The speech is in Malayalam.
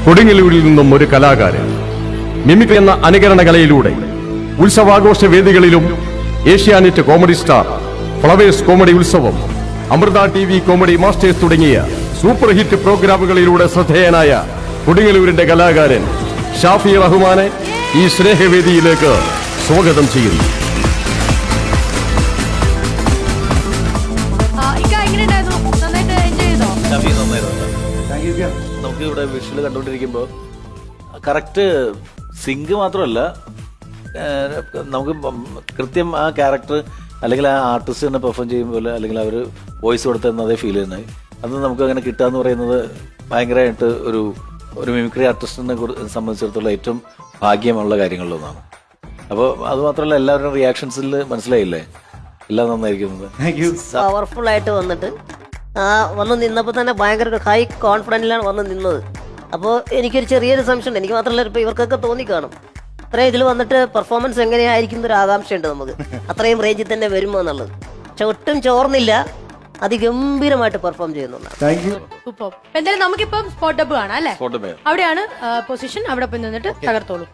കൊടുങ്ങല്ലൂരിൽ നിന്നും ഒരു കലാകാരൻ മിമിക്രി എന്ന അനുകരണ കലയിലൂടെ ഉത്സവാഘോഷ വേദികളിലും Asianet comedy star, flowers comedy ഉത്സവം, അമൃത TV കോമഡി മാസ്റ്റേഴ്സ് തുടങ്ങിയ സൂപ്പർ ഹിറ്റ് പ്രോഗ്രാമുകളിലൂടെ ശ്രദ്ധേയനായ കൊടുങ്ങല്ലൂരിന്റെ കലാകാരൻ ഷാഫി റഹ്മാനെ ഈ സ്നേഹവേദിയിലേക്ക് സ്വാഗതം ചെയ്യുന്നു. നമുക്ക് ഇവിടെ വിഷ്വൽ കണ്ടുകൊണ്ടിരിക്കുമ്പോൾ കറക്റ്റ് സിങ്ക് മാത്രമല്ല, നമുക്ക് കൃത്യം ആ ക്യാരക്ടർ അല്ലെങ്കിൽ ആ ആർട്ടിസ്റ്റ് തന്നെ പെർഫോം ചെയ്യുമ്പോൾ അല്ലെങ്കിൽ അവർ വോയിസ് കൊടുത്തതേ ഫീൽ ചെയ്യുന്നത്, അത് നമുക്ക് അങ്ങനെ കിട്ടുക എന്ന് പറയുന്നത് ഭയങ്കരമായിട്ട് ഒരു മിമിക്രി ആർട്ടിസ്റ്റിനെ സംബന്ധിച്ചിടത്തോളം ഏറ്റവും ഭാഗ്യമുള്ള കാര്യങ്ങളിലൊന്നാണ്. അപ്പോൾ അതുമാത്രമല്ല, എല്ലാവരുടെയും റിയാക്ഷൻസിൽ മനസ്സിലായില്ലേ എല്ലാം നന്നായിരിക്കുന്നത്. പവർഫുൾ ആയിട്ട് വന്നിട്ട് വന്ന് നിന്നപ്പോൾ തന്നെ ഭയങ്കര ഒരു ഹൈ കോൺഫിഡൻറ്റിലാണ് വന്ന് നിന്നത്. അപ്പോൾ എനിക്കൊരു ചെറിയൊരു സംശയമുണ്ട്, എനിക്ക് മാത്രമല്ല ഇപ്പോൾ ഇവർക്കൊക്കെ തോന്നിക്കാണും അത്രയും ഇതിൽ വന്നിട്ട് പെർഫോമൻസ് എങ്ങനെയായിരിക്കും എന്നൊരു ആകാംക്ഷയുണ്ട് നമുക്ക്, അത്രയും റേഞ്ചിൽ തന്നെ വരുമോ എന്നുള്ളത്. പക്ഷെ ഒട്ടും ചോർന്നില്ല, അതിഗംഭീരമായിട്ട് പെർഫോം ചെയ്യുന്നുണ്ടാണ്. എന്തായാലും നമുക്കിപ്പം സ്പോട്ട് ഡബ് കാണാം അല്ലേ? അവിടെയാണ് പൊസിഷൻ, അവിടെ പോയി നിന്നിട്ട് തകർത്തോളൂ.